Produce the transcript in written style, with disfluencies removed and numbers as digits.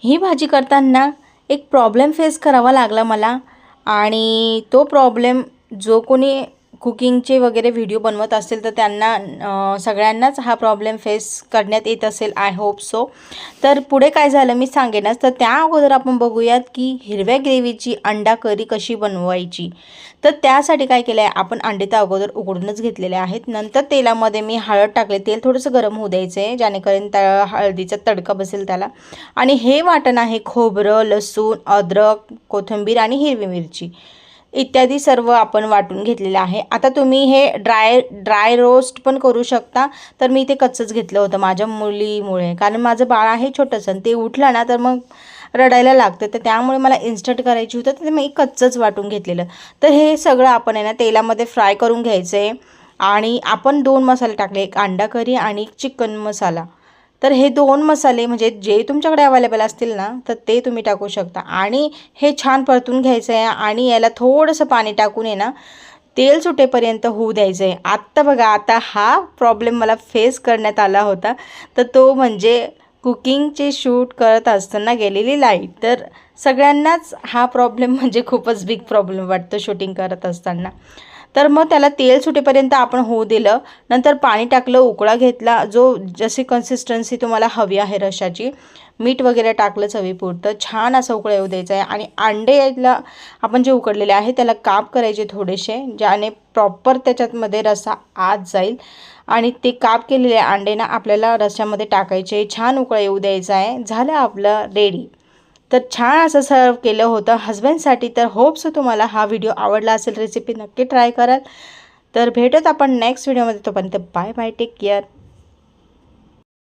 ही भाजी करताना एक प्रॉब्लेम फेस करावा लागला मला आणि तो प्रॉब्लेम जो कोणी कुकिंगचे वगैरे व्हिडिओ बनवत असेल तर त्यांना सगळ्यांनाच हा प्रॉब्लेम फेस करण्यात येत असेल, आय होप सो. तर पुढे काय झालं मी सांगेनच. तर त्या अगोदर आपण बघूयात की हिरव्या ग्रेव्हीची अंडा करी कशी बनवायची. तर त्यासाठी काय केलं आहे, आपण अंडे तर अगोदर उकडूनच घेतलेले आहेत. नंतर तेलामध्ये मी हळद टाकले. तेल थोडंसं गरम होऊ द्यायचं आहे जेणेकरून त्या हळदीचा तडका बसेल त्याला. आणि हे वाटण आहे खोबरं, लसूण, अद्रक, कोथिंबीर आणि हिरवी मिरची इत्यादी सर्व आपण वाटून घेतलेलं आहे. आता तुम्ही हे ड्राय रोस्ट पण करू शकता. तर मी ते कच्चंच घेतलं होतं माझ्या मुलीमुळे, कारण माझं बाळ आहे छोटंसं, ते उठलं ना तर मग रडायला लागतं. तर त्यामुळे मला इन्स्टंट करायची होतं, तर मी कच्चंच वाटून घेतलेलं. तर हे सगळं आपण आहे ना तेलामध्ये फ्राय करून घ्यायचं आहे. आणि आपण 2 मसाले टाकले, एक अंडा करी आणि एक चिकन मसाला. तर हे 2 मसाले म्हणजे जे तुमच्याकडे अवेलेबल असतील ना तर ते तुम्ही टाकू शकता. आणि हे छान परतून घ्यायचं आहे आणि याला थोडंसं पाणी टाकून आहे ना तेल सुटेपर्यंत होऊ द्यायचं आहे. आत्ता बघा, आता हा प्रॉब्लेम मला फेस करण्यात आला होता. तर तो म्हणजे कुकिंगचे शूट करत असताना गेलेली लाईट. तर सगळ्यांनाच हा प्रॉब्लेम म्हणजे खूपच बिग प्रॉब्लेम वाटतो शूटिंग करत असताना. तर मग त्याला तेल सुटेपर्यंत आपण होऊ दिलं. नंतर पाणी टाकलं, उकळा घेतला, जो जशी कन्सिस्टन्सी तुम्हाला हवी आहे रशाची. मीठ वगैरे टाकलं चवीपुरतं. छान असं उकळा येऊ द्यायचं आहे. आणि अंड्याला आपण जे उकडलेले आहे त्याला काप करायचे थोडेसे, ज्याने प्रॉपर त्याच्यामध्ये रस्सा आत जाईल. आणि ते काप केलेले अंडे ना आपल्याला रश्श्यामध्ये टाकायचे, छान उकळा येऊ द्यायचा आहे. झालं आपलं रेडी. तर छान असं सर्व केलं होतं हस्बंडसाठी. तर होप्स तुम्हाला हा व्हिडिओ आवडला असेल, रेसिपी नक्की ट्राय कराल. तर भेटत आपण नेक्स्ट व्हिडिओमध्ये. तोपर्यंत बाय बाय, टेक केअर.